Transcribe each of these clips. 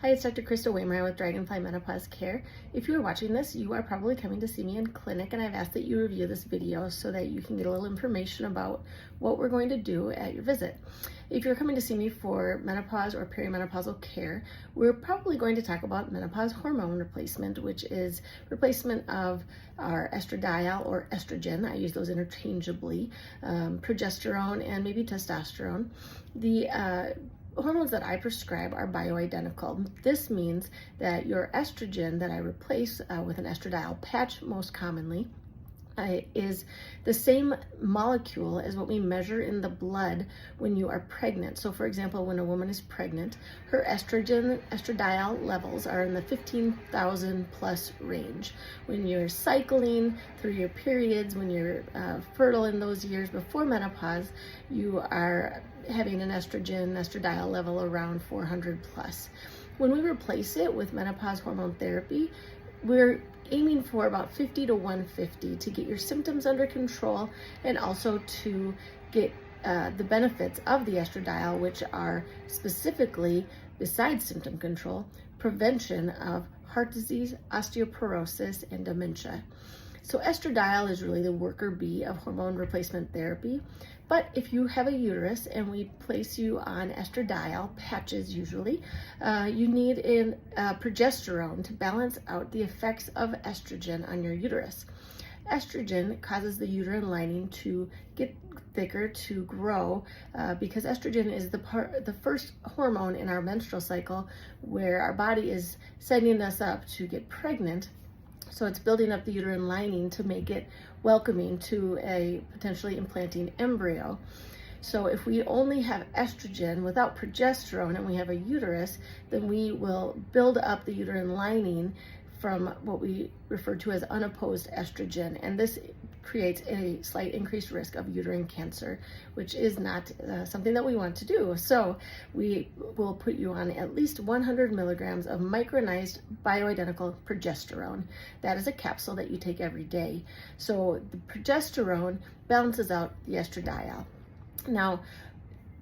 Hi, it's Dr. Krista Waymire with Dragonfly Menopause Care. If you are watching this, you are probably coming to see me in clinic, and I've asked that you review this video so that you can get a little information about what we're going to do at your visit. If you're coming to see me for menopause or perimenopausal care, we're probably going to talk about menopause hormone replacement, which is replacement of our estradiol or estrogen. I use those interchangeably, progesterone, and maybe testosterone. The hormones that I prescribe are bioidentical. This means that your estrogen that I replace with an estradiol patch most commonly is the same molecule as what we measure in the blood when you are pregnant. So for example, when a woman is pregnant, her estradiol levels are in the 15,000 plus range. When you're cycling through your periods, when you're fertile in those years before menopause, you are having an estradiol level around 400 plus. When we replace it with menopause hormone therapy, we're aiming for about 50 to 150 to get your symptoms under control and also to get the benefits of the estradiol, which are specifically, besides symptom control, prevention of heart disease, osteoporosis, and dementia. So estradiol is really the worker bee of hormone replacement therapy. But if you have a uterus and we place you on estradiol patches usually, you need progesterone to balance out the effects of estrogen on your uterus. Estrogen causes the uterine lining to get thicker, to grow, because estrogen is the first hormone in our menstrual cycle where our body is setting us up to get pregnant. So it's building up the uterine lining to make it welcoming to a potentially implanting embryo. So if we only have estrogen without progesterone and we have a uterus, then we will build up the uterine lining from what we refer to as unopposed estrogen. And this creates a slight increased risk of uterine cancer, which is not something that we want to do. So we will put you on at least 100 milligrams of micronized bioidentical progesterone. That is a capsule that you take every day. So the progesterone balances out the estradiol. Now,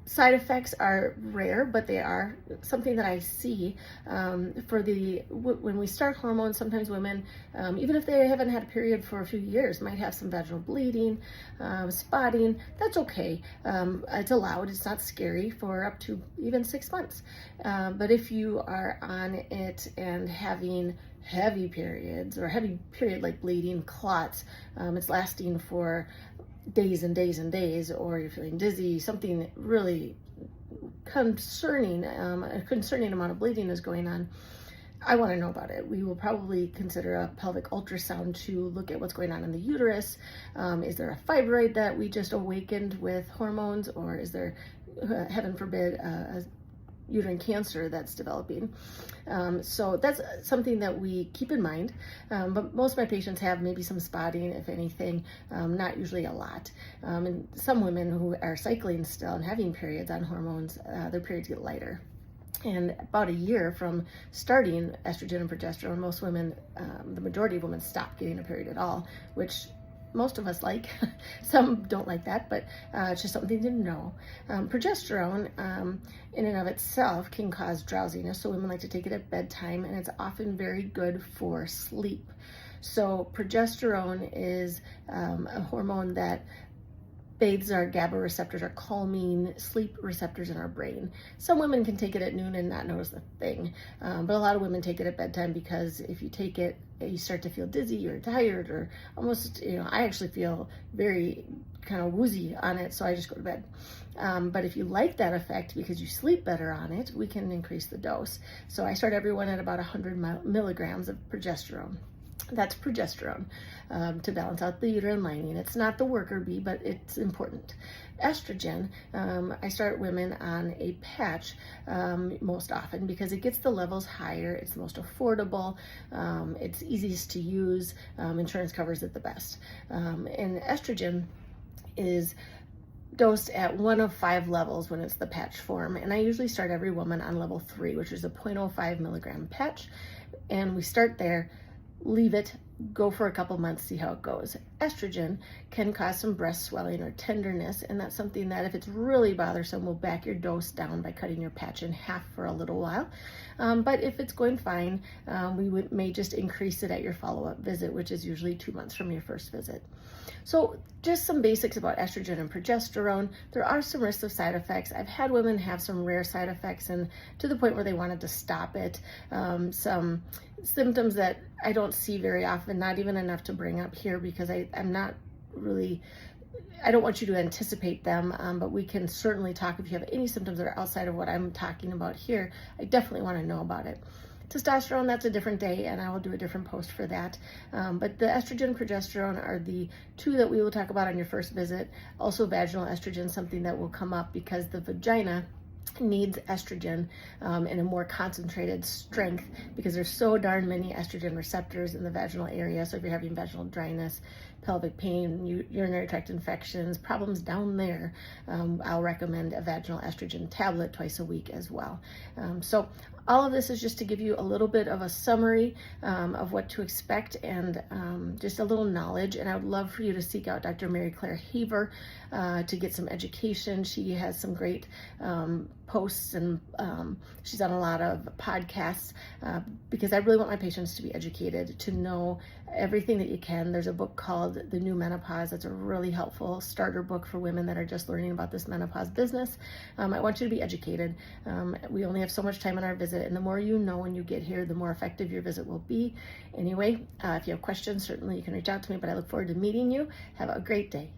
side effects are rare, but they are something that I see when we start hormones. Sometimes women, even if they haven't had a period for a few years, might have some vaginal bleeding, spotting. That's okay. It's allowed. It's not scary for up to even 6 months. But if you are on it and having heavy periods or heavy period like bleeding, clots, it's lasting for days and days and days, or you're feeling dizzy, something really concerning, a concerning amount of bleeding is going on, I want to know about it. We will probably consider a pelvic ultrasound to look at what's going on in the uterus. Is there a fibroid that we just awakened with hormones, or is there, heaven forbid, a uterine cancer that's developing? So that's something that we keep in mind. But most of my patients have maybe some spotting, if anything, not usually a lot. And some women who are cycling still and having periods on hormones, their periods get lighter. And about a year from starting estrogen and progesterone, most women, the majority of women, stop getting a period at all, which most of us like. Some don't like that, but it's just something to know. Progesterone in and of itself can cause drowsiness, so women like to take it at bedtime, and it's often very good for sleep. So progesterone is a hormone that bathes our GABA receptors, our calming sleep receptors in our brain. Some women can take it at noon and not notice a thing, but a lot of women take it at bedtime because if you take it, you start to feel dizzy or tired or almost, I actually feel very kind of woozy on it, so I just go to bed. But if you like that effect because you sleep better on it, we can increase the dose. So I start everyone at about 100 milligrams of progesterone. That's progesterone to balance out the uterine lining. It's not the worker bee, but it's important. Estrogen, I start women on a patch most often because it gets the levels higher, it's the most affordable, it's easiest to use, insurance covers it the best. And estrogen is dosed at 1 of 5 levels when it's the patch form, and I usually start every woman on level 3, which is a 0.05 milligram patch, and we start there, leave it go for a couple months, see how it goes. Estrogen can cause some breast swelling or tenderness, and that's something that if it's really bothersome, we'll back your dose down by cutting your patch in half for a little while. But if it's going fine, we may just increase it at your follow-up visit, which is usually 2 months from your first visit. So just some basics about estrogen and progesterone. There are some risks of side effects. I've had women have some rare side effects, and to the point where they wanted to stop it. Some symptoms that I don't see very often, not even enough to bring up here because I'm not really, I don't want you to anticipate them, but we can certainly talk if you have any symptoms that are outside of what I'm talking about here. I definitely want to know about it. Testosterone, that's a different day, and I will do a different post for that. But the estrogen and progesterone are the two that we will talk about on your first visit. Also vaginal estrogen, something that will come up because the vagina needs estrogen in a more concentrated strength because there's so darn many estrogen receptors in the vaginal area. So if you're having vaginal dryness, pelvic pain, urinary tract infections, problems down there, I'll recommend a vaginal estrogen tablet twice a week as well. So all of this is just to give you a little bit of a summary of what to expect and just a little knowledge. And I would love for you to seek out Dr. Mary Claire Haver to get some education. She has some great posts and she's on a lot of podcasts because I really want my patients to be educated, to know everything that you can. There's a book called The New Menopause. That's a really helpful starter book for women that are just learning about this menopause business. I want you to be educated. We only have so much time in our visit, and the more you know when you get here, the more effective your visit will be. Anyway, if you have questions, certainly you can reach out to me, but I look forward to meeting you. Have a great day.